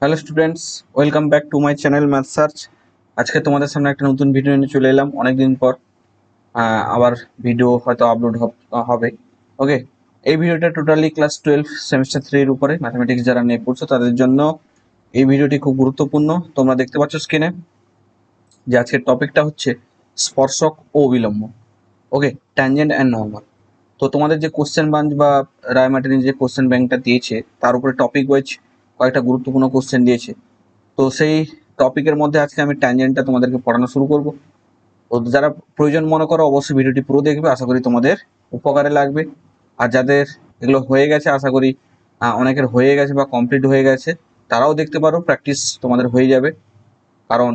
Hello students, welcome back to my channel math search. আজকে তোমাদের সামনে একটা নতুন ভিডিও নিয়ে চলে এলাম অনেকদিন পর। আবার ভিডিও হয়তো আপলোড হবে। ওকে, এই ভিডিওটা টোটালি ক্লাস 12 সেমিস্টার 3 এর উপরে ম্যাথমেটিক্স যারা নিয়ে পড়ছো তাদের জন্য এই ভিডিওটি খুব গুরুত্বপূর্ণ। তোমরা দেখতে পাচ্ছ স্ক্রিনে যে আজকের টপিকটা হচ্ছে স্পর্শক ও বিলম্ব। ওকে, ট্যানজেন্ট অ্যান্ড নর্মাল। তো তোমাদের যে কোশ্চেন বাঞ্চ বা রায়মার্টিন যে কোশ্চেন ব্যাংকটা দিয়েছে তার উপরে টপিক ওয়াইজ কয়েকটা গুরুত্বপূর্ণ কোশ্চেন দিয়েছে। তো সেই টপিকের মধ্যে আজকে আমি ট্যানজেন্টটা তোমাদেরকে পড়ানো শুরু করব। তো যারা প্রয়োজন মনে করো অবশ্যই ভিডিওটি পুরো দেখবে, আশা করি তোমাদের উপকারে লাগবে। আর যাদের এগুলো হয়ে গেছে, আশা করি অনেকের হয়ে গেছে বা কমপ্লিট হয়ে গেছে, তারাও দেখতে পারো, প্র্যাকটিস তোমাদের হয়ে যাবে। কারণ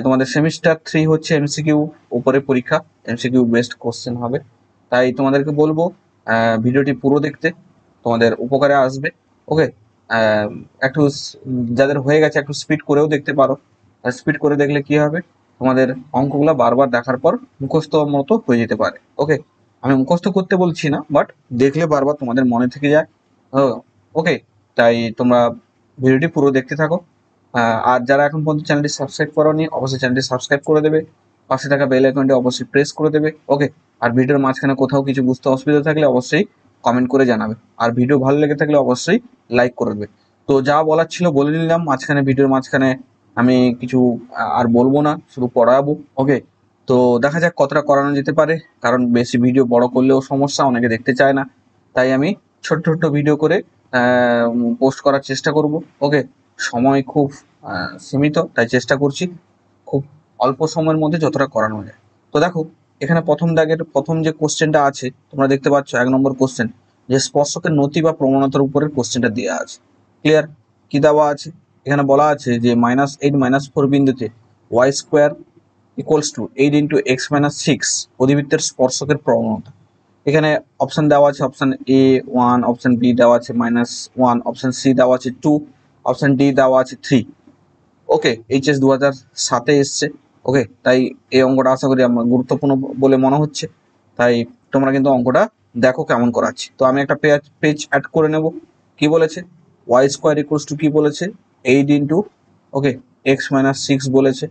তোমাদের সেমিস্টার 3 হচ্ছে এমসিকিউ উপরে পরীক্ষা, এমসিকিউ বেসড কোশ্চেন হবে। তাই তোমাদেরকে বলবো ভিডিওটি পুরো দেখতে, তোমাদের উপকারে আসবে। ওকে, একটু যাদের হয়ে গেছে একটু স্পিড করেও দেখতে পারো। স্পিড করে দেখলে কি হবে, তোমাদের অঙ্কগুলো বারবার দেখার পর মুখস্থ মতো হয়ে যেতে পারে। ওকে, আমি মুখস্থ করতে বলছি না, বাট দেখলে বারবার তোমাদের মনে থেকে যায়। ওকে, তাই তোমরা ভিডিওটি পুরো দেখতে থাকো। আর যারা এখন পর্যন্ত চ্যানেলটি সাবস্ক্রাইব করোনি অবশ্যই চ্যানেলটি সাবস্ক্রাইব করে দেবে, পাশে থাকা বেল আইকনটি অবশ্যই প্রেস করে দেবে। ওকে, আর ভিডিওর মাঝখানে কোথাও কিছু বুঝতে অসুবিধা থাকলে অবশ্যই কমেন্ট করে জানাবে, আর ভিডিও ভালো লেগে থাকলে অবশ্যই লাইক করে দেবে। তো যা বলার ছিল বলে নিলাম, মাঝখানে ভিডিওর মাঝখানে আমি কিছু আর বলবো না, শুধু পড়াবো। ওকে, তো দেখা যাক কতটা করানো যেতে পারে, কারণ বেশি ভিডিও বড় করলেও সমস্যা, অনেকে দেখতে চায় না। তাই আমি ছোট্ট ছোট্ট ভিডিও করে পোস্ট করার চেষ্টা করব। ওকে, সময় খুব সীমিত, তাই চেষ্টা করছি খুব অল্প সময়ের মধ্যে যতটা করানো যায়। তো দেখো, এখানে প্রথম দাগের প্রথম যে কোশ্চেনটা আছে তোমরা দেখতে পাচ্ছ 1 নম্বর কোশ্চেন, যে স্পর্শকের নতি বা প্রবণতার উপরে কোশ্চেনটা দেওয়া আছে। ক্লিয়ার? কি দেওয়া আছে? এখানে বলা আছে যে -8 -4 বিন্দুতে y square equals to 8 into x minus 6 অধিবৃত্তের স্পর্শকের প্রবণতা। এখানে অপশন দেওয়া আছে, অপশন এ 1, অপশন বি দেওয়া আছে -1, অপশন সি দেওয়া আছে 2, অপশন ডি দেওয়া আছে 3। ওকে, এইচএস 2007 এসছে। ওকে, তাই এই অঙ্কটা আশা করি আমার গুরুত্বপূর্ণ বলে মনে হচ্ছে। তাই তোমরা কিন্তু অঙ্কটা দেখো কেমন করাচ্ছি। তো আমি একটা পেজ অ্যাড করে নেব। কি বলেছে? ওয়াই স্কোয়ার ইকুয়ালস টু কি বলেছে? 8 ইন্টু ওকে এক্স মাইনাস 6 বলেছে।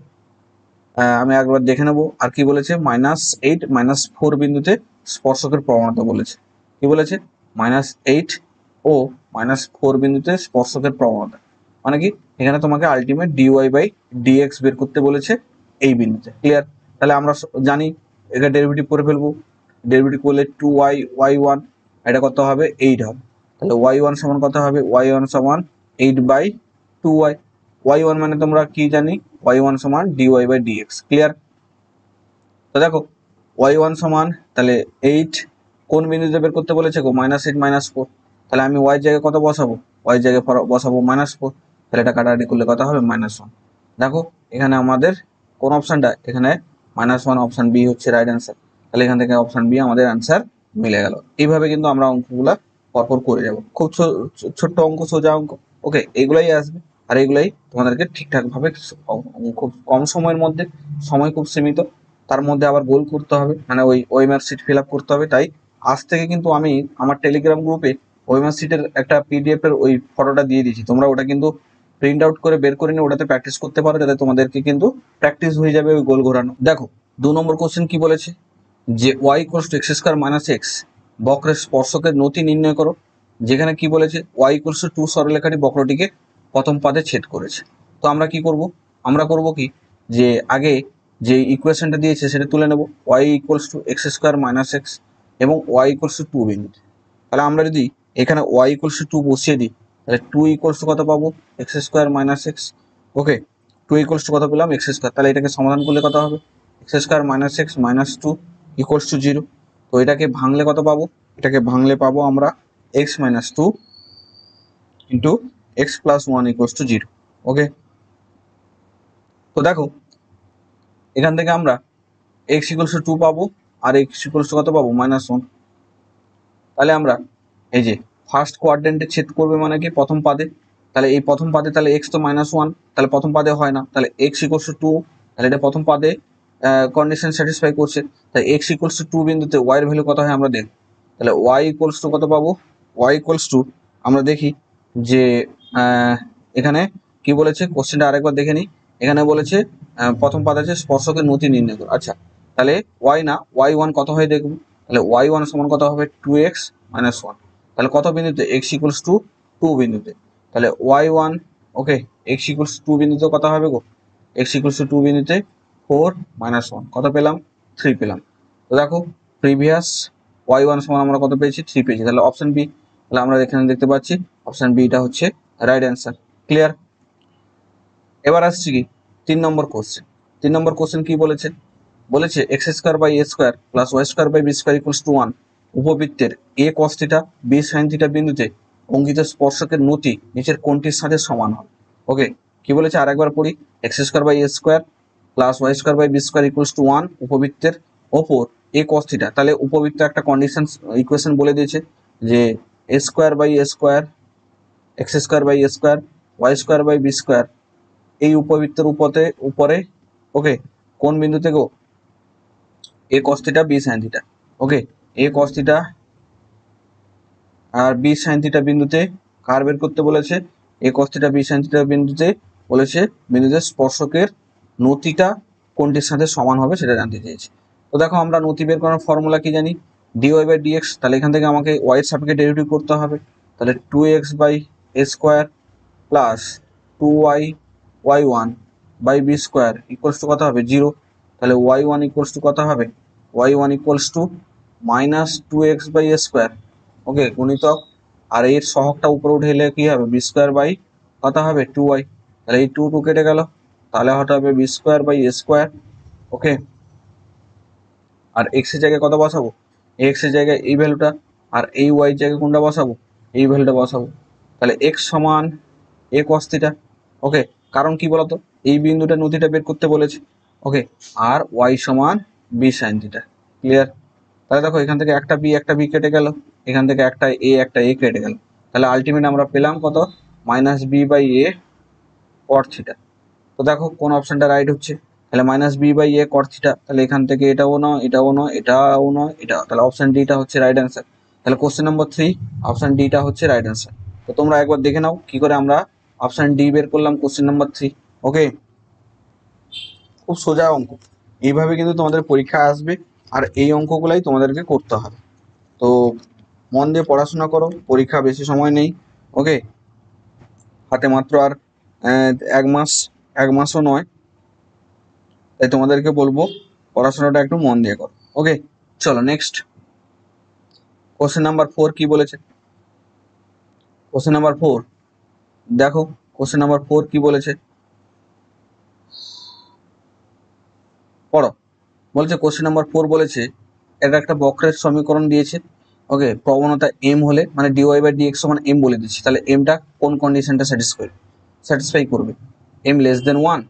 আমি একবার দেখে নেব। আর কি বলেছে? -8 -4 বিন্দুতে স্পর্শকের প্রবণতা বলেছে। কি বলেছে? -8 ও -4 বিন্দুতে স্পর্শকের প্রবণতা মানে কি? এখানে তোমাকে আলটিমেট ডিওয়াই বাই ডিএক্স বের করতে বলেছে এই বিন্দুতে। ক্লিয়ার? তাহলে আমরা জানি এটা ডেরিভেটিভ করে ফেলবো। ডেরিভেটিভ করলে 2y y1, এটা কত হবে? 8 হবে। তাহলে y1 সমান কত হবে? y1 সমান 8/2y। y1 মানে তোমরা কি জানি? y1 সমান dy বাই dx। ক্লিয়ার? তো দেখো, y1 সমান তাহলে 8 কোন বিন্দুতে বের করতে বলেছে গো? -8 -4। তাহলে আমি y জায়গায় কত বসাবো? y জায়গায় বসাবো -4। তাহলে এটা কাটাকাটি করলে কত হবে? -1। দেখো এখানে আমাদের কোন অপশনটা? এখানে -1, অপশন বি হচ্ছে রাইট অ্যান্সার। তাহলে এখান থেকে অপশন বি আমাদের অ্যান্সার মিলে গেল। এইভাবে কিন্তু আমরা অঙ্কগুলা পরপর করে যাব। খুব ছোট্ট অঙ্ক, সোজা অঙ্ক। ওকে, এগুলাই আসবে। আর এগুলাই তোমাদেরকে ঠিকঠাক ভাবে খুব কম সময়ের মধ্যে, সময় খুব সীমিত, তার মধ্যে আবার গোল করতে হবে, মানে ওই ওএমআর শিট ফিল আপ করতে হবে। তাই আজ থেকে কিন্তু আমি আমার টেলিগ্রাম গ্রুপে ওএমআর শিটের একটা পিডিএফ এর ওই ফটোটা দিয়ে দিয়েছি। তোমরা ওটা কিন্তু প্রিন্ট আউট করে বের করে নিয়ে ওটাতে প্র্যাকটিস করতে পারো, যাতে তোমাদেরকে কিন্তু প্র্যাকটিস হয়ে যাবে ওই গোল ঘোরানো। দেখো 2 নম্বর কোশ্চেন কি বলেছে? যে Y equals to x square minus X বক্রের স্পর্শকের নতি নির্ণয় করো। যেখানে কি বলেছে? ওয়াই ইকুয়ালস টু 2 সরলরেখাটি বক্রটিকে প্রথম পাদে ছেদ করেছে। তো আমরা কি করব? আমরা করব কি, যে আগে যে ইকুয়েশনটা দিয়েছে সেটা তুলে নেব। Y equals to x square minus x এবং ওয়াই ইকুয়ালস টু 2 বিন্দু। তাহলে আমরা যদি এখানে ওয়াই ইকুয়ালস টু 2 বসিয়ে দিই, তাহলে 2 ইকুয়ালস টু কত পাবো? X square minus x. Okay, 2 equals to কত পেলাম? X square. তাহলে এটাকে সমাধান করলে কত হবে? X square minus x minus 2 equals to 0। তো এটাকে ভাঙলে কত পাবো? এটাকে ভাঙলে পাবো আমরা x minus 2 into x plus 1 equals to 0। ওকে, তো দেখো এখান থেকে আমরা এক্স ইকুয়ালস টু 2 পাবো, আর এক্স ইকুয়ালস টু কত পাবো? -1। তাহলে আমরা এই যে ফার্স্ট কোয়াড্রেন্টে ছেদ করবে মানে কি? প্রথম পাদে। তাহলে এই প্রথম পাদে তাহলে এক্স তো -1, তাহলে প্রথম পাদে হয় না। তাহলে এক্স ইকুয়ালস টু 2, তাহলে এটা প্রথম পাদে কন্ডিশন স্যাটিসফাই করছে। তাই এক্স ইকুয়ালস টু 2 বিন্দুতে ওয়াই এর ভ্যালু কত হয় আমরা দেখব। তাহলে ওয়াই ইকুয়ালস টু কত পাবো? ওয়াই ইকুয়ালস টু আমরা দেখি যে এখানে কি বলেছে কোশ্চেনটা আরেকবার দেখে নিই। এখানে বলেছে প্রথম পাতা আছে স্পর্শকের নতি নির্ণয় করো। আচ্ছা, তাহলে ওয়াই না ওয়াই ওয়ান কত হয় দেখবো। তাহলে ওয়াই ওয়ান সমান কত হবে 2x মাইনাস ওয়ান। তাহলে কত বিন্দুতে x ইকুয়ালস টু 2 বিন্দুতে। তাহলে y one okay x equals 2 বিন্দুতে কত হবে গো, x ইকুয়ালস টু 2 বিন্দুতে 4 মাইনাস ওয়ান কত পেলাম 3 পেলাম। তো দেখো প্রিভিয়াস ওয়াই ওয়ান সমান আমরা কত পেয়েছি 3 পেয়েছি। তাহলে অপশন বি, তাহলে আমরা এখানে দেখতে পাচ্ছি অপশন বিটা হচ্ছে রাইট অ্যান্সার। ক্লিয়ার। এবার আসছি কি 3 নম্বর কোশ্চেন। 3 নম্বর কোশ্চেন কি বলেছে, বলেছে X square by A square plus Y square by B square equals to 1 উপবৃত্তের A cos theta B sine theta বিন্দুতে অঙ্কিত স্পর্শকের নতি নিচের কোনটির সাথে সমান হয়। ওকে, কি বলেছে আরেকবার পড়ি। X square by A square plus Y square by B square equals to 1 উপবৃত্তের ওপর এ কস থিটা। তাহলে উপবৃত্ত একটা কন্ডিশন ইকুয়েশন বলে দিয়েছে যে A square by A square X square by A square Y square by B square এই উপবৃত্তের উপরে ওকে কোন বিন্দু থেকে A cos theta B sine theta. Okay, A cos theta আর বি সাইন থিটা বিন্দুতে কার বের করতে বলেছে, A cos theta B sine theta বিন্দুতে বলেছে বিন্দুতে স্পর্শকের নতিটা কোনটির সাথে সমান হবে সেটা জানতে চেয়েছে। তো দেখো আমরা নতি বের করার ফর্মুলা কি জানি, ডিওয়াই বাই ডিএক্স। তাহলে এখান থেকে আমাকে ওয়াই এর সাপেক্ষে ডেরিভেটিভ করতে হবে। তাহলে 2x by A square plus 2y y one by B square equals to কত হবে 0। তাহলে ওয়াই ওয়ান ইকুয়ালস টু কত হবে, y one equals to minus 2x by A square okay গুণিতক আর এর সহগটা উপরে উঠে এলে কি হবে বি স্কোয়ার বাই কত হবে 2y। তাহলে এই 2 কেটে গেল, তাহলে হঠাৎ হবে b square by A square. Okay, আর এক্স এর জায়গায় কত বসাবো, এক্স এর জায়গায় এই ভ্যালুটা আর এই ওয়াই জায়গায় কোনটা বসাবো, এই ভ্যালুটা বসাবো। তাহলে এক্স সমান এ কস থিটা। ওকে, কারণ কি বলতো এই বিন্দুটা নতিটা বের করতে বলেছে। ওকে, আর ওয়াই সমান বি সাইন থিটা। ক্লিয়ার। তাহলে দেখো এখান থেকে একটা বি কেটে গেল, এখান থেকে একটা এ কেটে গেল। তাহলে আলটিমেট আমরা পেলাম কত minus b by a cot theta. তো দেখো কোন অপশনটা রাইট হচ্ছে, তাহলে minus b by a cot theta. তাহলে এখান থেকে এটাও নয় এটাও নয় এটাও নয় এটা, তাহলে অপশন ডিটা হচ্ছে রাইট অ্যান্সার। তাহলে কোশ্চেন নম্বর 3 অপশন ডিটা হচ্ছে রাইট অ্যান্সার। তো তোমরা একবার দেখে নাও কি করে আমরা অপশন ডি বের করলাম কোশ্চেন নম্বর 3। ওকে, খুব সোজা অঙ্ক, এইভাবে কিন্তু তোমাদের পরীক্ষা আসবে আর এই অঙ্কগুলাই তোমাদেরকে করতে হবে। তো মন দিয়ে পড়াশোনা করো, পরীক্ষা বেশি সময় নেই। ওকে, হাতে মাত্র আর এক মাসও নয়, তাই তোমাদেরকে বলবো পড়াশোনাটা একটু মন দিয়ে করো। ওকে, চলো নেক্সট কোশ্চেন নাম্বার 4 কি বলেছে। কোশ্চেন নাম্বার 4 দেখো, কোশ্চেন নাম্বার 4 কি বলেছে পড়ো। বলছে কোশ্চেন নাম্বার 4 বলেছে এটা একটা বক্রের সমীকরণ দিয়েছে। ওকে, প্রবণতা এম হলে মানে ডিওয়াই বাই ডিএক্স সমান এম বলে দিচ্ছি। তাহলে এমটা কোন কন্ডিশনটা স্যাটিসফাই করবে, M less than 1,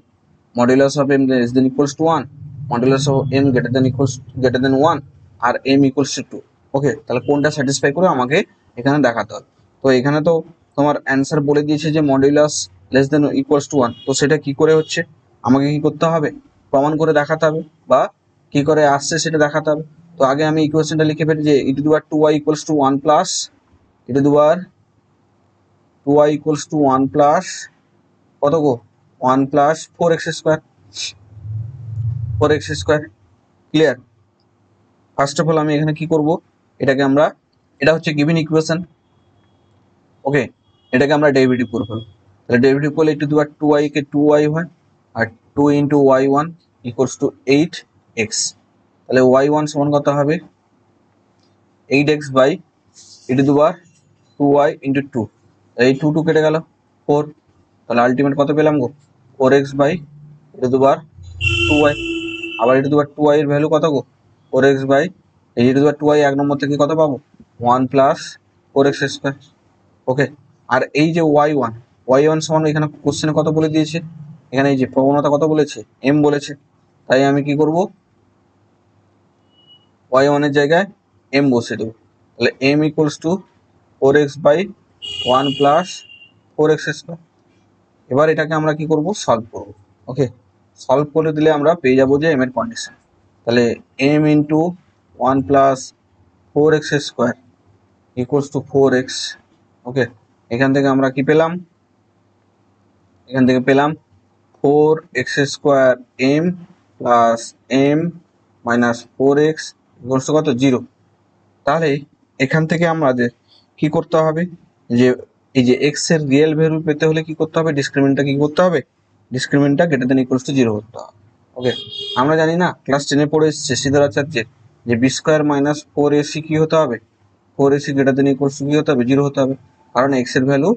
modulus of M less than equals to 1, modulus of M greater than 1 আর এম ইকুয়ালস টু 2। ওকে, তাহলে কোনটা স্যাটিসফাই করে আমাকে এখানে দেখাতে হবে। তো এখানে তো তোমার অ্যান্সার বলে দিয়েছে যে modulus less than equals to 1। তো সেটা কি করে হচ্ছে আমাকে কি করতে হবে, প্রমাণ করে দেখাতে হবে বা কি করে আসছে সেটা দেখাতে হবে। তো আগে আমি ইকুয়েশনটা লিখে ফেলি যে E to the power 2y equals to 1 plus E to the power 2y equals to 1 plus কত গো 1 plus 4x square 4x square. Clear. First of all আমি এখানে কি করব, এটাকে আমরা এটা হচ্ছে গিভেন ইকুয়েশন। ওকে, এটাকে আমরা ডেরিভেটিভ করে ফেলবো। তাহলে ডেরিভেটিভ করলে ই to the power 2y K 2y হয় আর 2 into y1 equals two 8x। তাহলে y1 সমান কত হবে 8x by e to the power 2y into 2। এই 2 কেটে গেল 4। তাহলে আলটিমেট কত পেলাম গো 4x by e to the power 2y। আবার ই টু দি পাওয়ার 2y এর ভ্যালু কত গো 4x by e to the power 2y 1 নম্বর থেকে কত পাবো 1 প্লাস 4x স্কোয়ার। ওকে, আর এই যে y1 সমান এখানে কোশ্চেনে কত বলে দিয়েছে, এখানে এই যে প্রবণতা কত বলেছে m বলেছে। তাই আমি কি করব y1 এর জায়গায় m বসিয়ে দেবো। তাহলে m equals to 4x by 1 plus 4x square. এবার এটাকে আমরা কি করব সলভ করব। ওকে, সলভ করে দিলে আমরা পেয়ে যাবো যে m এর কন্ডিশন। তাহলে m into 1 plus 4x square equals to 4x। ওকে, এখান থেকে আমরা কি পেলাম এখান থেকে পেলাম 4x² m plus m minus 4x কত 0। তাহলে এখান থেকে আমাদের কি করতে হবে, যে এই যে x এর রিয়েল ভ্যালু পেতে হলে কি করতে হবে, ডিসক্রিমিনেন্টটা কি করতে হবে, ডিসক্রিমিনেন্টটা গ্রেটার দ্যান ইকুয়ালস টু 0 করতে হবে। ওকে, আমরা জানি না ক্লাস 10-এ পড়ে এসেছে সিদ্ধারাচার্যের যে b² মাইনাস 4ac কি হতে হবে, 4ac greater than equals to কি হতে হবে, 0 হতে হবে, কারণ x এর ভ্যালু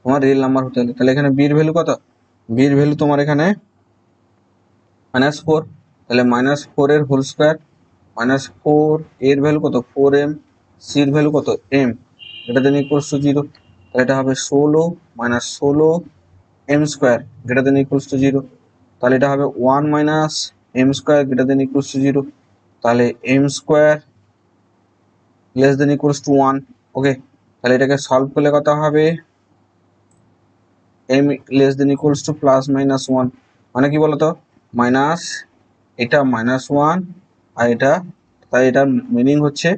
তোমার রিয়েল নাম্বার হতে হবে। তাহলে এখানে b এর ভ্যালু কত, b এর ভ্যালু তোমার এখানে -4, তাহলে -4 এর হোল স্কয়ার -4 এর ভ্যালু কত 4m, c এর ভ্যালু কত m, greater than equals to 0, তাহলে এটা হবে 16 -16 m² greater than equals to 0, তাহলে এটা হবে 1 m² greater than equals to 0, তাহলে m² less than equals to 1। ওকে, তাহলে এটাকে সলভ করলে কত হবে, m less than equals to plus minus 1, মানে কি বলতো মাইনাস এটা -1 আর এটা, তাই এটার মিনিং হচ্ছে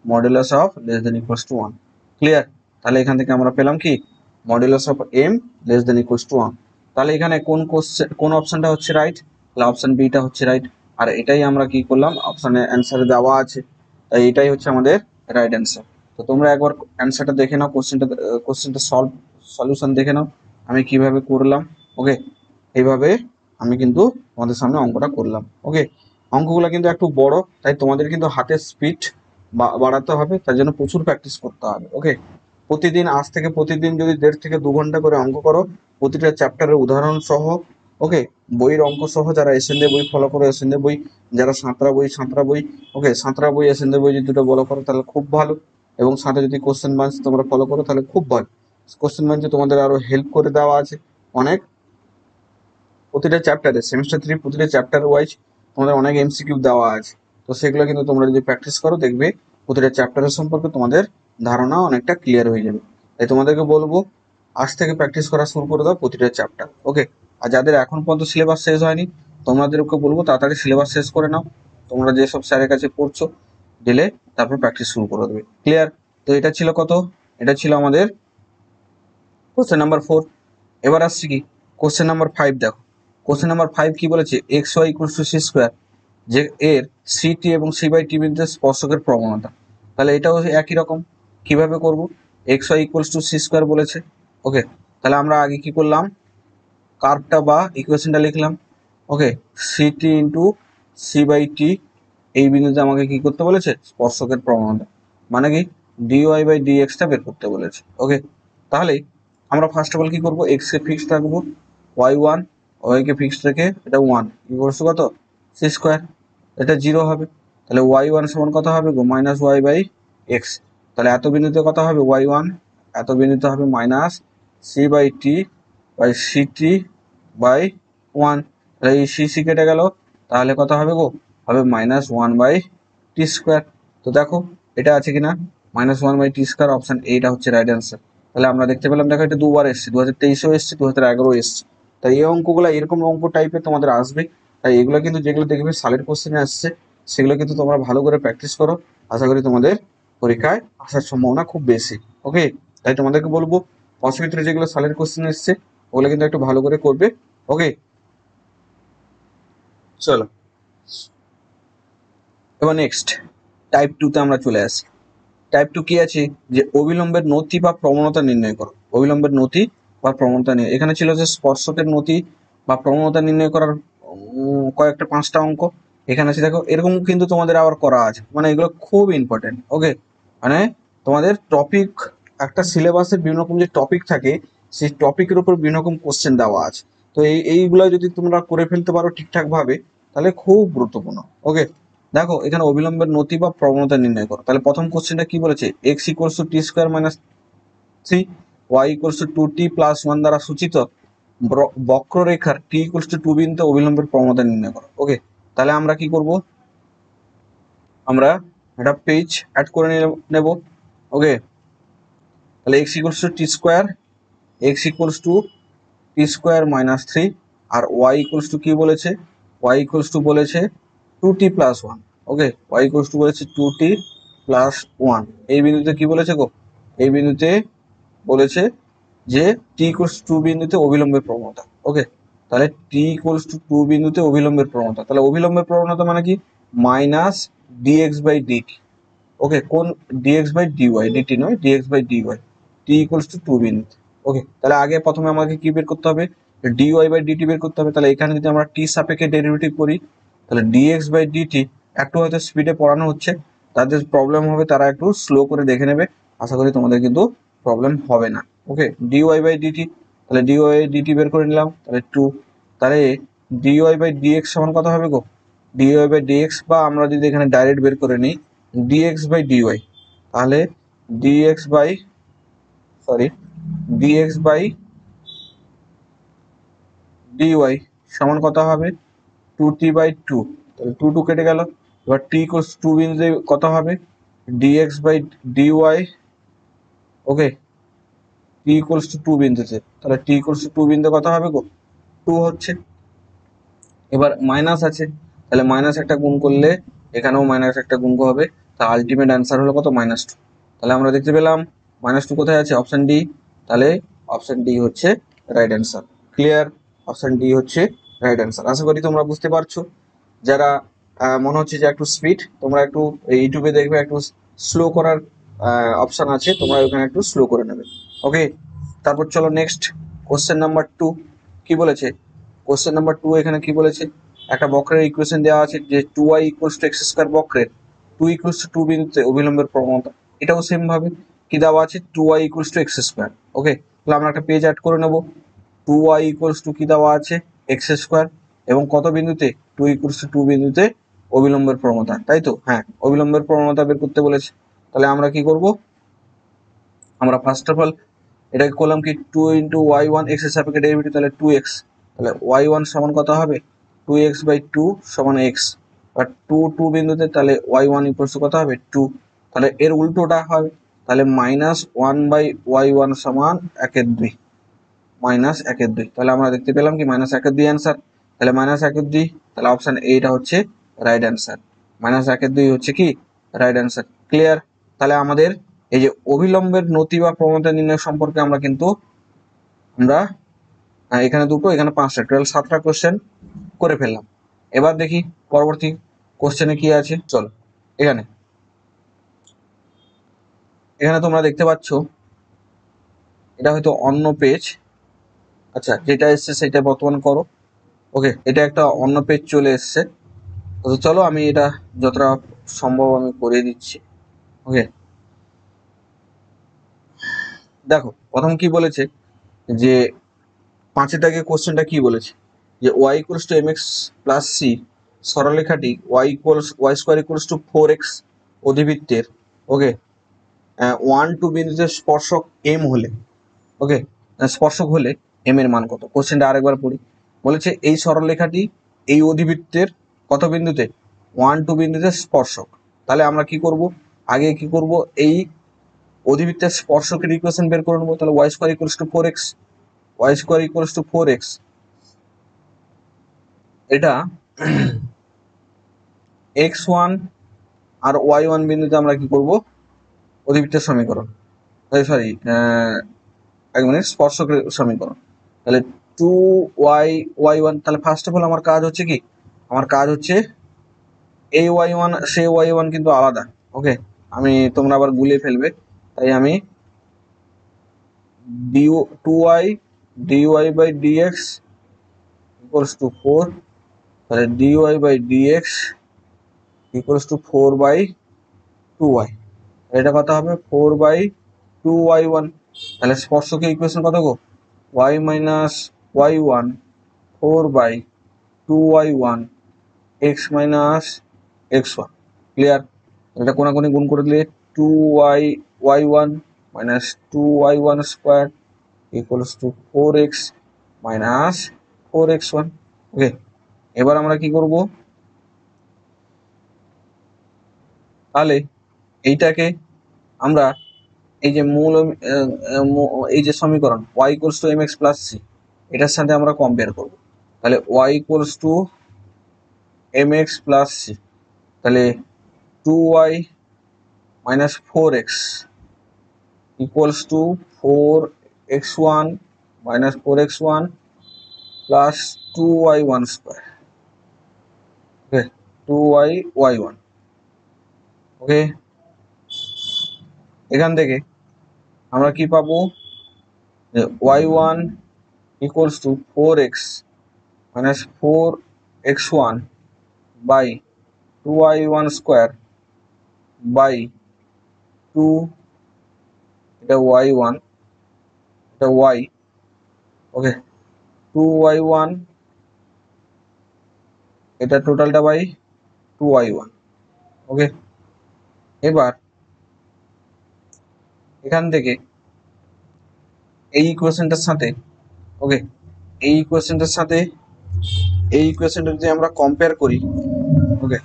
modulus of less than equals to 1। Clear? তাহলে এখান থেকে আমরা পেলাম কি modulus of m less than equals to 1। তাহলে এখানে কোন অপশনটা হচ্ছে রাইট, তাহলে অপশন বিটা হচ্ছে রাইট, আর এটাই আমরা কি করলাম অপশনে অ্যান্সারে দেওয়া আছে, তাই এটাই হচ্ছে আমাদের রাইট অ্যান্সার। তো তোমরা একবার অ্যান্সারটা দেখে নাও, কোশ্চেনটা সলিউশন দেখে নাও আমি কিভাবে করলাম। ওকে, এইভাবে আমি কিন্তু তোমাদের সামনে অঙ্কটা করলাম। ওকে, অঙ্কগুলো কিন্তু একটু বড়, তাই তোমাদের কিন্তু হাতের স্পিড বাড়াতে হবে, তার জন্য প্রচুর প্র্যাকটিস করতে হবে। ওকে, প্রতিদিন আজ থেকে প্রতিদিন যদি 1.5 থেকে 2 ঘন্টা করে অঙ্ক করো, প্রতিটা চ্যাপ্টারের উদাহরণ সহ, ওকে, বইয়ের অঙ্ক সহ, যারা এসএনডে বই ফলো করো এসএনডে বই, যারা সাঁতরা বই, ওকে সাঁতরা বই এসএনডে বই যদি দুটো ফলো করো তাহলে খুব ভালো, এবং সাথে যদি কোশ্চেন বাঞ্চ তোমরা ফলো করো তাহলে খুব ভালো। কোশ্চেন বাঞ্চে তোমাদের আরো হেল্প করে দেওয়া আছে অনেক, প্রতিটা চ্যাপ্টারে সেমিস্টার 3 প্রতিটা চ্যাপ্টার ওয়াইজ তোমাদের অনেক এমসিকিউ দেওয়া আছে। তো সেগুলো কিন্তু তোমরা যদি প্র্যাকটিস করো দেখবে প্রতিটা চ্যাপ্টারের সম্পর্কে তোমাদের ধারণা অনেকটা ক্লিয়ার হয়ে যাবে। তাই তোমাদেরকে বলবো আজ থেকে প্র্যাকটিস করা শুরু করে দাও প্রতিটা চ্যাপ্টার। ওকে, আর যাদের এখন পর্যন্ত সিলেবাস শেষ হয়নি তোমাদেরকে বলবো তাড়াতাড়ি সিলেবাস শেষ করে নাও, তোমরা যেসব স্যারের কাছে পড়ছো দিলে তারপর প্র্যাকটিস শুরু করে দেবে। ক্লিয়ার? তো এটা ছিল কত, এটা ছিল আমাদের কোশ্চেন নাম্বার 4। এবার আসছি কি কোশ্চেন নাম্বার 5। দেখো কোশ্চেন নাম্বার 5 কি বলেছে, x Y equals two c², যে এর সিটি এবং c/t বিন্দুতে স্পর্শকের প্রবণতা। তাহলে এটাও একই রকম, কিভাবে করব, x Y equals two c² বলেছে। ওকে, তাহলে আমরা আগে কি করলাম, কার্ভটা বা ইকুয়েশনটা লিখলাম। ওকে, সিটি ইন্টু c/t, এই বিন্দুতে আমাকে কি করতে বলেছে, স্পর্শকের প্রবণতা, মানে কি dy/dx-টা বের করতে বলেছে। ওকে, তাহলে আমরা ফার্স্ট অফ অল কি করবো, এক্স কে ফিক্সড রাখবো, y1 y কে ফিক্সড রেখে এটা 1 ইকুয়ালস টু কত c², এটা 0 হবে, তাহলে y1 সমান কত হবে গো, -y/x, তাহলে এত বিন্দুতে কত হবে y1, এত বিন্দুতে হবে -c/t/ct/1, তাহলে এই c কেটে গেল, তাহলে কত হবে গো, হবে -1/t²। তো দেখো এটা আছে কিনা, -1/t², অপশন এইটা হচ্ছে রাইট অ্যান্সার। তাহলে আমরা দেখতে পেলাম, দেখো এটা দুবার এসছে, 2023-এও এসছে, 2011-ও এসছে। তাই এই অঙ্কগুলো এরকম অঙ্ক টাইপের তোমাদের আসবে, তাই এগুলো কিন্তু যেগুলো দেখবে সালের কোশ্চেনে আসছে সেগুলো কিন্তু তোমরা ভালো করে প্র্যাকটিস করো, আশা করি তোমাদের পরীক্ষায় আসার সম্ভাবনা খুব বেশি। ওকে, তাই তোমাদেরকে বলবো অসুবিধা যেগুলো সালের কোশ্চেন এসছে ওগুলো কিন্তু একটু ভালো করে করবে। ওকে, চলো এবার নেক্সট টাইপ 2 তে আমরা চলে আসি। টাইপ 2 কি আছে, যে অবিলম্বের নতি বা প্রবণতা নির্ণয় করো, অবিলম্বের নতি বা প্রবণতা নিয়ে, এখানে ছিল যে স্পর্শকের নতি বা প্রবণতা নির্ণয় করার কয়েকটা 5টা অঙ্ক এখানে আছে। দেখো এরকম কিন্তু তোমাদের আবার করা আছে, মানে এগুলো খুব ইম্পর্টেন্ট। ওকে, মানে তোমাদের টপিক, একটা সিলেবাসের বিভিন্ন রকম যে টপিক থাকে সেই টপিকের উপর বিভিন্ন রকম কোশ্চেন দেওয়া আছে। তো এইগুলো যদি তোমরা করে ফেলতে পারো ঠিকঠাক ভাবে তাহলে খুব গুরুত্বপূর্ণ। ওকে, দেখো এখানে অবিলম্বের নতি বা প্রবণতা নির্ণয় করো, তাহলে প্রথম কোশ্চেনটা কি বলেছে, x equals to t²-3, y equals to 2t+1 দ্বারা সূচিত বক্ররেখার t ইকুয়ালস টু 2 বিন্দুতে অবিলম্বের প্রবণতা নির্ণয় করো। ওকে, তাহলে আমরা কি করব, আমরা একটা পেজ অ্যাড করে নেব। ওকে, তাহলে x equals to t², x equals to t²-3, আর ওয়াই ইকুয়ালস টু কি বলেছে, ওয়াই ইকুয়ালস টু বলেছে 2t+1। ওকে, ওয়াই ইকুয়ালস টু বলেছে 2t+1, এই বিন্দুতে কি বলেছে গো, এই বিন্দুতে বলেছে যে t ইকুয়ালস টু বিন্দুতে অবিলম্বের প্রবণতা। ওকে, তাহলে টি ইকুয়ালস টু 2 বিন্দুতে অভিলম্বের প্রবণতা, তাহলে অভিলম্বের প্রবণতা মানে কি minus dx by dt. Okay, কোন ডিএক্স বাই ডিওয়াই, ডিটি নয়, dx by dy, t equals to 2 বিন্দুতে। ওকে, তাহলে আগে প্রথমে আমাকে কি বের করতে হবে, ডিওয়াই বাই ডিটি বের করতে হবে। তাহলে এখানে যদি আমরা টি সাপেক্ষে ডেরিভেটিভ করি, তাহলে ডিএক্স বাই ডিটি, একটু হয়তো স্পিডে পড়ানো হচ্ছে, তাদের প্রবলেম হবে তারা একটু স্লো করে দেখে নেবে, আশা করি তোমাদের কিন্তু প্রবলেম হবে না। ওকে, ডিওয়াই বাই ডিটি, তাহলে ডিওয়াই ডিটি বের করে নিলাম, তাহলে 2, তাহলে ডিওয়াই বাই ডিএক্স সমান কত হবে গো, ডিওয়াই বাই ডিএক্স, বা আমরা যদি এখানে ডাইরেক্ট বের করে নিই ডিএক্স বাই ডিওয়াই, তাহলে dx by dx by dy সমান কত হবে 2t বাই 2, তাহলে 2 কেটে গেল। এবার t ইকুয়ালস 2 বিন্দুতে কত হবে dx by dy। Okay, t equals to 2 বিন্দুতে, তাহলে t ইকুয়ালস টু 2 বিন্দুতে কত হবে গো 2 হচ্ছে। এবার মাইনাস আছে, তাহলে মাইনাস একটা গুণ করলে এখানেও মাইনাস একটা গুণ হবে, তা আলটিমেট অ্যান্সার হলো কত -2। তাহলে আমরা দেখতে পেলাম -2 কোথায় আছে, অপশন ডি। তাহলে অপশন ডি হচ্ছে right answer. Clear, option D হচ্ছে রাইট অ্যান্সার। আশা করি তোমরা বুঝতে পারছো। যারা মনে হচ্ছে যে একটু স্পিড, তোমরা একটু ইউটিউবে দেখবে একটু স্লো করার অপশন আছে, তোমরা ওখানে একটু স্লো করে নেবে। ওকে, তারপর চলো নেক্সট কোশ্চেন নাম্বার 2 কি বলেছে। কোশ্চেন নাম্বার 2 এখানে কি বলেছে, একটা বক্রের ইকুয়েশন দেওয়া আছে যে 2y equals to x square বক্রের 2 ইকুয়ালস টু 2 বিন্দুতে অভিলম্বের প্রবণতা, এটাও সেম ভাবে কি দেওয়া আছে 2y equals to x square. Okay, তাহলে আমরা একটা পেজ অ্যাড করে নেব, 2y ইকুয়ালস টু কি দেওয়া আছে এক্স স্কোয়ার, এবং কত বিন্দুতে 2 ইকুয়ালস টু 2 বিন্দুতে অবিলম্বের প্রবণতা, তাই তো, হ্যাঁ অবিলম্বের প্রবণতা বের করতে বলেছে। তাহলে আমরা কি করব, আমরা ফার্স্ট অফ অল এটাকে করলাম কি 2 ইন্টু ওয়াই ওয়ান এক্স এর সাপেক্ষে ডেরিভেটিভ, তাহলে 2x, তাহলে ওয়াই ওয়ান সমান কত হবে 2x বাই 2 সমান এক্স, আর 2 বিন্দুতে, তাহলে ওয়াই ওয়ান ইকুয়ালস টু কত হবে 2, তাহলে এর উল্টোটা হবে, তাহলে -1 বাই ওয়াই ওয়ান সমান 1/2, -1/2। তাহলে আমরা দেখতে পেলাম কি -1/2 অ্যান্সার, তাহলে -1/2, তাহলে অপশন এইটা হচ্ছে রাইট অ্যান্সার, -1/2 হচ্ছে কি রাইট অ্যান্সার। ক্লিয়ার, তাহলে আমাদের এই যে অবিলম্বের নতি বা প্রবণতা নির্ণয় সম্পর্কে আমরা এখানে দুটো, এখানে 5টা, টোটাল 7টা কোশ্চেন করে ফেললাম। এবার দেখি পরবর্তী কোশ্চেনে কি আছে। চলো, এখানে তোমরা দেখতে পাচ্ছ, এটা হয়তো অন্য পেজ, আচ্ছা যেটা এসছে সেটা বর্তমান করো। ওকে, এটা একটা অন্য পেজ চলে এসছে, তো চলো আমি এটা যতটা সম্ভব আমি করে দিচ্ছি। ওকে, দেখো প্রথম কি বলেছে, যে 5 দাগে কোশ্চেনটা কি বলেছে, যে y equals to mx plus c সরলরেখাটি y square equals to 4x অধিবৃত্তের, ওকে 1-2 বিন্দুতে স্পর্শক m হলে, ওকে স্পর্শক হলে m এর মান কত। কোশ্চেনটা আরেকবার পড়ি, বলেছে এই সরলরেখাটি এই অধিবৃত্তের কত বিন্দুতে 1-2 বিন্দুতে স্পর্শক। তাহলে আমরা কি করব, আগে কি করব, এই অধিবৃত্তের স্পর্শকের ইকুয়েশন বের করে নেবো। তাহলে y square equals to 4x, y square equals to 4x, এটা x1 আর y1 বিন্দুতে আমরা কি করব, অধিবৃত্তের সমীকরণ, সরি এক মিনিট, স্পর্শকের সমীকরণ। তাহলে 2y1, তাহলে ফার্স্ট অফ অল আমার কাজ হচ্ছে কি, আমার কাজ হচ্ছে এই y1 সেই y1 কিন্তু আলাদা। ওকে, তোমরা আবার গুলিয়ে ফেলবে, তাই আমি 2y dy by dx equals to 4, তাহলে dy by dx equals to 4 by 2y, এটা কত হবে 4 বাই 2y1। তাহলে স্পর্শকের ইকুয়েশন কত গো, y minus y1 4 by 2y1 x minus x1। Clear, এটা কোনাকুনি গুণ করে দিলে 2y1 minus 2y1 square equals to 4x minus 4x1। Okay, এবার আমরা কি করব, তাহলে এইটাকে আমরা এই যে এই যে সমীকরণ y equals to mx plus c, এটার সাথে আমরা কম্পেয়ার করব। তাহলে y equals to mx plus c, তাহলে 2y minus 4x equals to 4x1 minus 4x1 plus 2y1 square, okay, 2y1, okay. এখান থেকে আমরা কি পাবো, যে y1 equals to 4x minus 4x1 by 2y1 square by 2, এটা y1, এটা y, ওকে, 2y1, এটা টোটালটা বাই 2y1, ওকে। এবার এখান থেকে এই ইকুয়েশনটার সাথে, ওকে, এই ইকুয়েশনটার সাথে এই ইকুয়েশনটা যদি আমরা কম্পেয়ার করি, ওকে,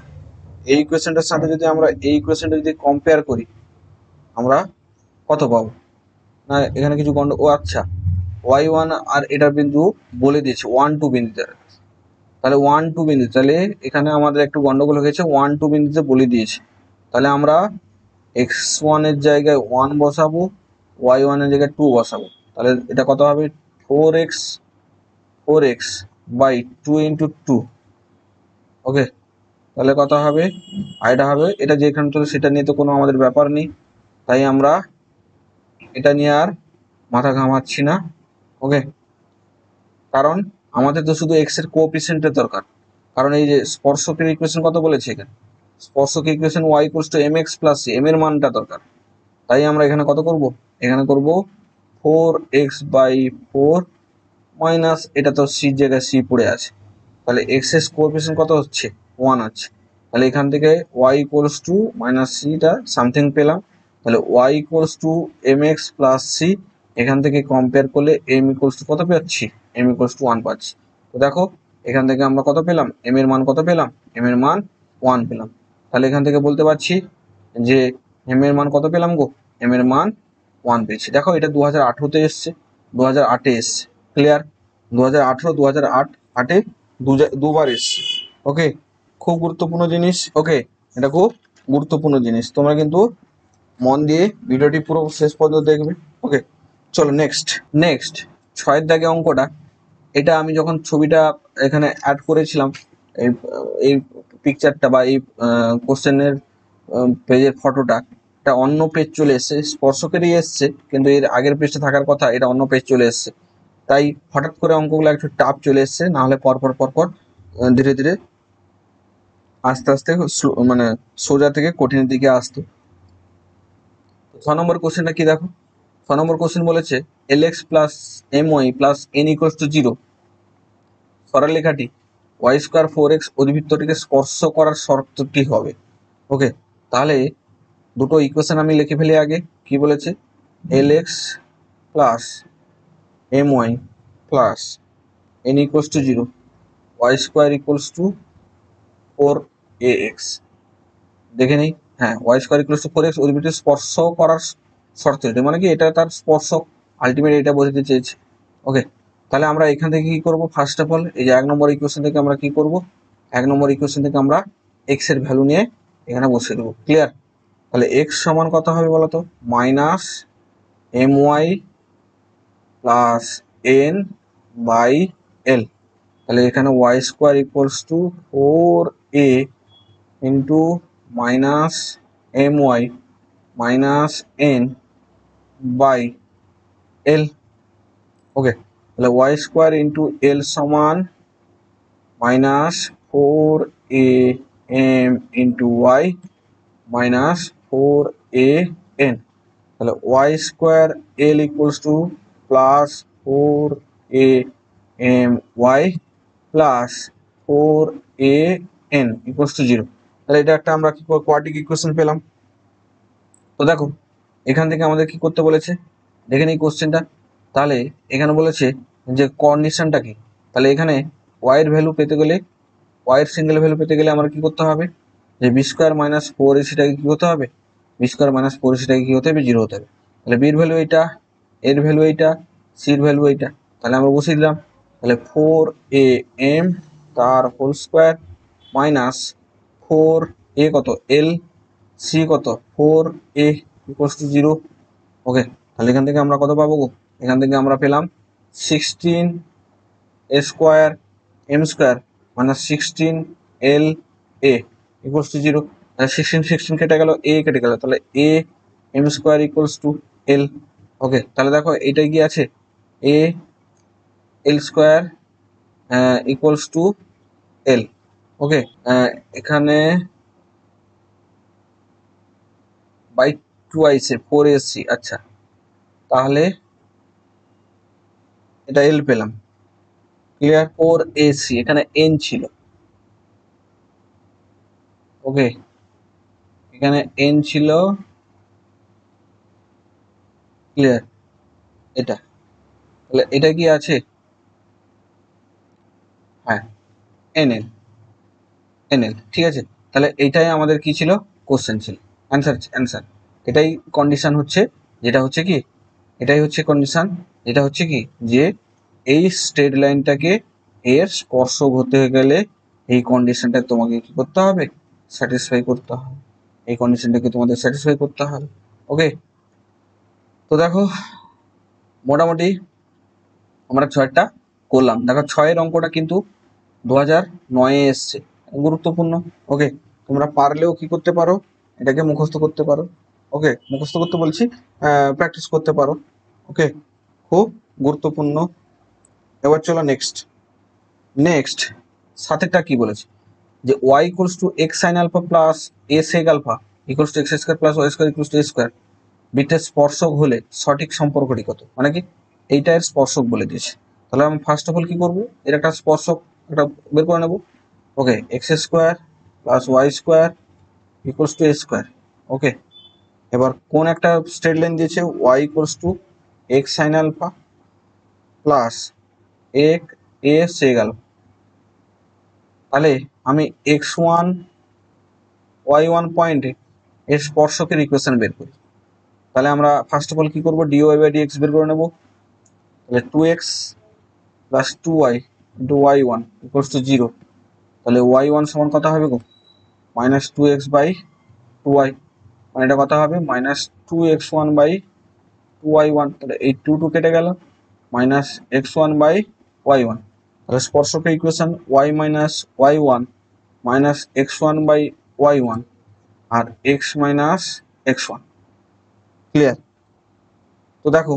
এই ইকুয়েশনটার সাথে যদি আমরা এই ইকুয়েশনটা যদি কম্পেয়ার করি, আমরা কত পাবো না, এখানে কিছু ও আচ্ছা, y1 আর এটার বিন্দু বলে দিয়েছে 1 2 বিন্দুতে, তাহলে 1 2 বিন্দু, তাহলে এখানে আমাদের একটু গন্ডগোল হয়েছে, 1 2 বিন্দুতে বলে দিয়েছে, তাহলে আমরা x1 এর জায়গায় 1 বসাবো, y1 এর জায়গায় 2 বসাবো, তাহলে এটা কত হবে 4x বাই 2 ইন্টু 2, ওকে। তাহলে কত হবে, আর এটা হবে, এটা যেখানে তো সেটা নিয়ে তো কোনো আমাদের ব্যাপার নেই, তাই আমরা এটা নিয়ে আর মাথা ঘামাচ্ছি না, ওকে। কারণ আমাদের তো শুধু এক্স এর কোএফিসিয়েন্টের দরকার, কারণ এই যে স্পর্শকের ইকুয়েশন কত বলেছে এখানে, স্পর্শক equation y equals to mx plus c, m এর মানটা দরকার, তাই আমরা এখানে কত করব, এখানে করব 4x বাই 4 মাইনাস, এটা তো c জায়গায় c পড়ে আছে, তাহলে x এর কোএফিসিয়েন্ট কত হচ্ছে 1 আছে, তাহলে এখান থেকে y equals to minus c টা সামথিং পেলাম, তাহলে y equals to mx plus c, এখান থেকে কম্পেয়ার করলে m ইকুয়ালস টু কত পাচ্ছি, m ইকুয়ালস টু 1 পাচ্ছি। তো দেখো এখান থেকে আমরা কত পেলাম, m এর মান কত পেলাম, m এর মান 1 পেলাম, তাহলে এখান থেকে বলতে পারছি যে m এর মান কত পেলাম গো, m এর মান 1 পেয়েছি। দেখো এটা 2018-তে এসছে, 2008-এ এসছে, ক্লিয়ার, 2018 2008 দুবার এসছে, ওকে। খুব গুরুত্বপূর্ণ জিনিস, ওকে, এটা খুব গুরুত্বপূর্ণ জিনিস, তোমরা কিন্তু মন দিয়ে ভিডিওটি পুরো শেষ পর্যন্ত দেখবে, ওকে। চলো নেক্সট, নেক্সট 6-এর দাগে অঙ্কটা, এটা আমি যখন ছবিটা এখানে অ্যাড করেছিলাম, এই এই পিকচারটা বা এই কোশ্চেনের পেজের ফটোটা, এটা অন্য পেজ চলে এসছে, স্পর্শকেরই এসছে কিন্তু এর আগের পেজটা থাকার কথা, এটা অন্য পেজ চলে এসছে, তাই হঠাৎ করে অঙ্কগুলো একটু টাফ চলে এসছে, না হলে পরপর ধীরে ধীরে আস্তে আস্তে মানে সোজা থেকে কঠিনের দিকে আসতো। 6 নম্বর কোশ্চেনটা কি দেখো, 6 নম্বর কোশ্চেন বলেছে lx plus my plus n equals to 0, সরলরেখাটি y square 4x অধিবৃত্তটিকে স্পর্শ করার শর্তটি হবে, ওকে। তাহলে দুটো ইকুয়েশন আমি লিখে ফেলি আগে, কি বলেছে, lx plus my plus n equals to 0, y square equals two 4ax, দেখে নেই, হ্যাঁ, y square equals to 4x অধিবৃত্ত স্পর্শ করার শর্ত, এটা মানে কি, এটা তার স্পর্শক, আলটিমেট এটা বোঝাতে চেয়েছে, ওকে। তাহলে আমরা এখান থেকে কি করব, ফার্স্ট অফ অল এই যে 1 নম্বর ইকুয়েশন থেকে আমরা কি করব, 1 নম্বর ইকুয়েশন থেকে আমরা x এর ভ্যালু নিয়ে এখানে বসিয়ে দেবো, ক্লিয়ার। তাহলে x সমান কত হবে বলতো, minus my plus n by l, তাহলে এখানে y square equals to 4a into minus my minus n by l, okay. তাহলে y স্কোয়ার ইন্টু l সমান minus 4am into y minus 4an, তাহলে y square l equals to plus 4am y plus 4an equals to 0, তাহলে এটা একটা আমরা কি কোয়াড্রিক equation পেলাম। তো দেখো এখান থেকে আমাদের কি করতে বলেছে, দেখে নিই কোশ্চেনটা, তাহলে এখানে বলেছে যে কন্ডিশনটা কি, তাহলে এখানে y এর ভ্যালু পেতে গেলে, y এর সিঙ্গেল ভ্যালু পেতে গেলে আমার কি করতে হবে, যে বি স্কোয়ার মাইনাস 4ac-টাকে কি হতে হবে, বি স্কোয়ার মাইনাস 4ac-টাকে কি হতে হবে, 0 হতে হবে, তাহলে বির ভ্যালু এইটা, এর ভ্যালু এইটা, সির ভ্যালু এইটা, তাহলে আমরা বসিয়ে দিলাম, তাহলে 4am তার হোল স্কোয়ার মাইনাস 4a কত l, সি কত 4a ইকুয়ালস টু 0, ওকে। তাহলে এখান থেকে আমরা কত পাবো গো, এখান থেকে আমরা পেলাম 16 A square M square minus 16 LA equals to 0। তাহলে 16 কেটে গেল, এ কেটে গেল, তাহলে A M square equals to L. Okay, তাহলে দেখো এটাই কি আছে, A L square equals to L. Okay, এখানে বাই 2 আইসে 4 এসছি। আচ্ছা, তাহলে এটা এল পেলাম। ক্লিয়ার, 4AC, এখানে এন ছিল। ওকে, এখানে এন ছিল। ক্লিয়ার, এটা, তাহলে এটা কি আছে, হ্যাঁ এনএল, এনএল, ঠিক আছে। তাহলে এইটাই আমাদের কি ছিল, কোশ্চেন ছিল, অ্যান্সার অ্যান্সার। এটাই কন্ডিশন হচ্ছে, যেটা হচ্ছে কি, এটাই হচ্ছে কন্ডিশন, যেটা হচ্ছে কি, যে এই স্ট্রেট লাইনটাকে এর স্পর্শক হতে গেলে এই কন্ডিশনটা তোমাকে কি করতে হবে, স্যাটিসফাই করতে হবে। এই কন্ডিশনটাকে তোমাদের স্যাটিসফাই করতে হবে। ওকে, তো দেখো মোটামুটি আমরা 6টা করলাম। দেখো 6-এর অঙ্কটা কিন্তু 2009-এ এসছে, গুরুত্বপূর্ণ। ওকে, তোমরা পারলেও কি করতে পারো, এটাকে মুখস্থ করতে পারো। ওকে, মুখস্থ করতে বলছি, প্র্যাকটিস করতে পারো। ওকে, খুব গুরুত্বপূর্ণ। এবার চলো নেক্সট। নেক্সট সাথেটা কি বলেছে, যে y equals to x sine alpha plus a sec alpha equals to x square plus Y square equals to A square বিটের স্পর্শক হলে সঠিক সম্পর্কটি কত, মানে কি এইটা এর স্পর্শক বলে দিয়েছে। তাহলে আমি ফার্স্ট অফ অল কি করবো, এর একটা স্পর্শক একটা বের করে নেবো। Okay, X square plus Y square equals to A square. Okay, এবার কোন একটা স্ট্রেট লাইন দিয়েছে, Y equals to x sine alpha plus এক এ সেক আলফা। তাহলে আমি x1 y1 পয়েন্টে এর স্পর্শকের ইকুয়েশন বের করি। তাহলে আমরা ফার্স্ট অফ অল কি করবো, dy বাই dx বের করে নেবো। তাহলে 2x plus 2y into y1 equals to 0। তাহলে y1 সমান কত হবে গো, মাইনাস 2x বাই 2y, মানে এটা কত হবে, মাইনাস 2x1 বাই 2y1। তাহলে এই 2 কেটে গেল, মাইনাস x1 বাই y1। তাহলে স্পর্শকের equation y minus y1 minus x1 by y1 আর x মাইনাস x1। ক্লিয়ার, তো দেখো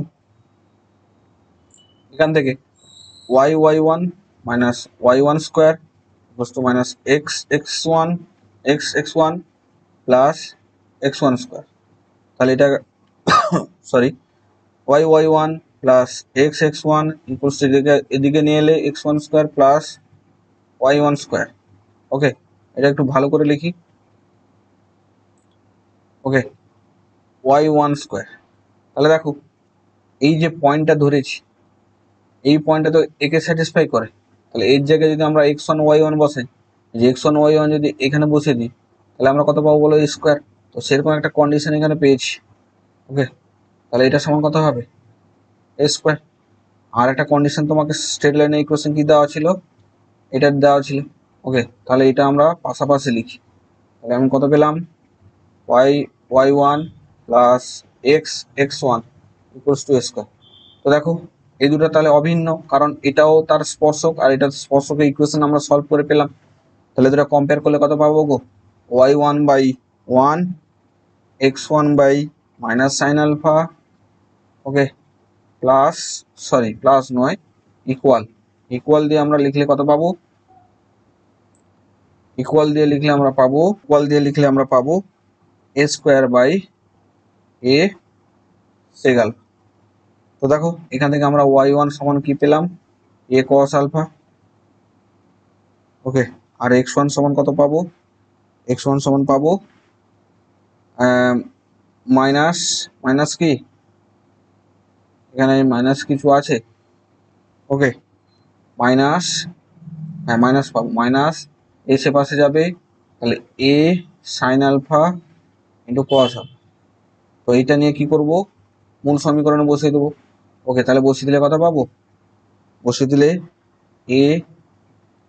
এখান থেকে y1 minus y1 square equals to minus x1 x1 plus x1 square. তাহলে এটা sorry, y1 plus x1 equals to এদিকে নিয়ে এলে x1 square plus y1 square. ওকে, এটা একটু ভালো করে লিখি। ওকে, y1 স্কোয়ার। তাহলে দেখো এই যে পয়েন্টটা ধরেছি, এই পয়েন্টটা তো একে স্যাটিসফাই করে। তাহলে এর জায়গায় যদি আমরা x1 y1 বসাই, যে x1 y1 যদি এখানে বসে দিই, তাহলে আমরা কত পাবো বলো, স্কোয়ার। তো সেরকম একটা কন্ডিশন এখানে পেয়েছি। ওকে, তাহলে এটা সমান কত হবে, এ স্কোয়ার। আর একটা কন্ডিশন তোমাকে স্ট্রেট লাইনে ইকুয়েশন কি দেওয়া ছিল, এটা দেওয়া ছিল। ওকে, তাহলে এটা আমরা পাশাপাশি লিখি। তাহলে আমি কত পেলাম, y1 plus x1 equals to square. তো দেখো এই দুটো তাহলে অভিন্ন, কারণ এটাও তার স্পর্শক আর এটার স্পর্শকের ইকুয়েশন আমরা সলভ করে পেলাম। তাহলে দুটো কম্পেয়ার করলে কত পাবো গো, y1 by 1 x1 by minus sine alpha. Okay, plus, sorry plus নয়, ইকুয়াল, ইকুয়াল দিয়ে আমরা লিখলে কত পাবো, ইকুয়াল দিয়ে লিখলে আমরা পাবো, ইকুয়াল দিয়ে লিখলে আমরা পাবো A square by A sec alpha. তো দেখো এখান থেকে আমরা y1 সমান কি পেলাম, এ কস আলফা। ওকে, আর x1 সমান কত পাবো, x1 সমান পাবো মাইনাস, মাইনাস কি, এখানে মাইনাস কিছু আছে। ওকে, মাইনাস, হ্যাঁ মাইনাস পাবো, মাইনাস এসে পাশে যাবে, তাহলে A sine alpha into cos alpha. তো এইটা নিয়ে কি করব, মূল সমীকরণে বসিয়ে দেবো। ওকে, তাহলে বসিয়ে দিলে কত পাবো, বসিয়ে দিলে এ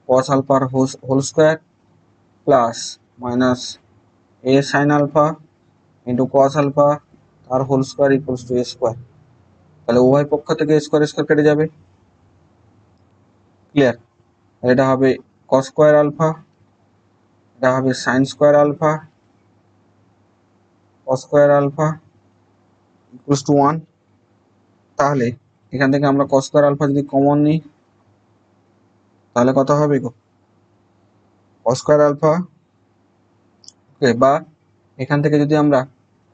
কস আলফার whole square plus minus A sine alpha into cos alpha তার whole square equals to A square. তাহলে উভয় পক্ষ থেকে স্কোয়ার স্কোয়ার কেটে যাবে। ক্লিয়ার? এটা হবে কস স্কোয়ার আলফা, এটা হবে sine square alpha, cos square alpha equals to 1। তাহলে এখান থেকে আমরা কস স্কোয়ার আলফা যদি কমন নিই তাহলে কত হবে গো? কস স্কোয়ার আলফা, ওকে, বা এখান থেকে যদি আমরা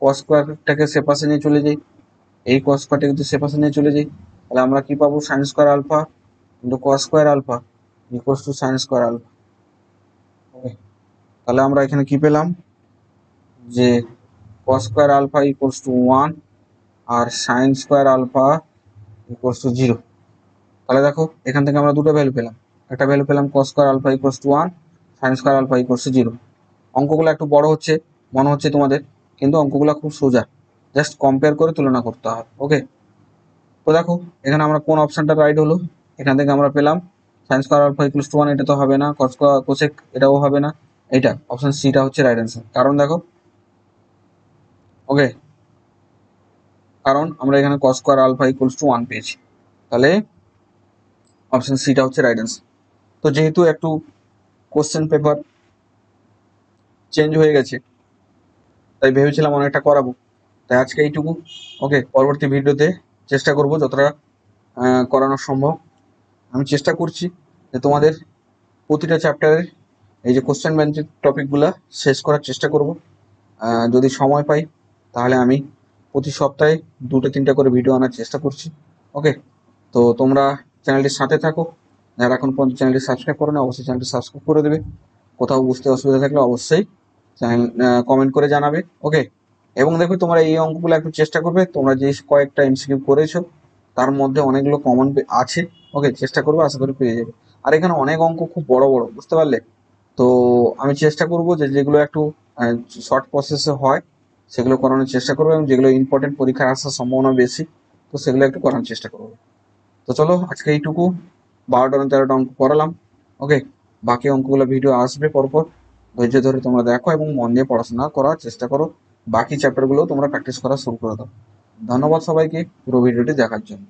কস স্কোয়ারটাকে সেপাশে নিয়ে চলে যাই, এই কস স্কোয়ারটাকে যদি সেপাশে নিয়ে চলে যাই তাহলে আমরা কি পাবো? Sine square alpha into cos square alpha equals to sine square alpha. Okay, তাহলে আমরা এখানে কি পেলাম? যে cos square alpha equals to 1 আর sine square alpha equals to 0। তাহলে দেখো এখান থেকে আমরা দুটো ভ্যালু পেলাম, একটা ভ্যালু পেলাম cos square alpha equals to 1, sine square alpha equals to 0। অঙ্কগুলো একটু বড় হচ্ছে মনে হচ্ছে তোমাদের, কিন্তু অঙ্কগুলো খুব সোজা, জাস্ট কম্পেয়ার করে তুলনা করতে হবে। ওকে, তো দেখো এখানে আমরা কোন অপশনটা রাইট হলো, এখান থেকে আমরা পেলাম sine square alpha equals to 1, এটা তো হবে না, কস কোসেক এটাও হবে না, এটা অপশন সিটা হচ্ছে রাইট অ্যান্সার। কারণ দেখো, ওকে, কারণ আমরা এখানে cos square alpha equals to 1 পেয়েছি, তাহলে অপশন সিটা হচ্ছে রাইট অ্যান্সার। তো যেহেতু একটু কোশ্চেন পেপার চেঞ্জ হয়ে গেছে তাই ভেবেছিলাম অনেকটা করাবো, তাই আজকে এইটুকু। ওকে, পরবর্তী ভিডিওতে চেষ্টা করব যতটা করানো সম্ভব। আমি চেষ্টা করছি যে তোমাদের প্রতিটা চ্যাপ্টারের এই যে কোশ্চেন ব্যাংকের টপিকগুলো শেষ করার চেষ্টা করব। যদি সময় পাই তাহলে আমি প্রতি সপ্তাহে 2-3টা করে ভিডিও আনার চেষ্টা করছি। ওকে, তো তোমরা চ্যানেলটির সাথে থাকো, যারা এখন পর্যন্ত চ্যানেলটি সাবস্ক্রাইব করো না অবশ্যই চ্যানেলটি সাবস্ক্রাইব করে দেবে। কোথাও বুঝতে অসুবিধা থাকলে অবশ্যই চ্যানেল কমেন্ট করে জানাবে। ওকে, এবং দেখো তোমরা এই অঙ্কগুলো একটু চেষ্টা করবে, তোমরা যে কয়েকটা এমসিকিউ করেছো তার মধ্যে অনেকগুলো কমন আছে। ওকে, চেষ্টা করবে, আশা করি পেয়ে যাবে। আর এখানে অনেক অঙ্ক খুব বড় বড়, বুঝতে পারলে? তো আমি চেষ্টা করব যে যেগুলো একটু শর্ট প্রসেসে হয় সেগুলো করানোর চেষ্টা করবো, এবং যেগুলো ইম্পর্টেন্ট পরীক্ষায় আসার সম্ভাবনা বেশি তো সেগুলো একটু করানোর চেষ্টা করবো। তো চলো আজকে এইটুকু, 12টা না 13টা অঙ্ক করালাম। ওকে, বাকি অঙ্কগুলো ভিডিও আসবে পরপর, ধৈর্য ধরে তোমরা দেখো এবং মন দিয়ে পড়াশোনা করার চেষ্টা করো। বাকি চ্যাপ্টারগুলো তোমরা প্র্যাকটিস করা শুরু করে দাও। ধন্যবাদ সবাইকে পুরো ভিডিওটি দেখার জন্য।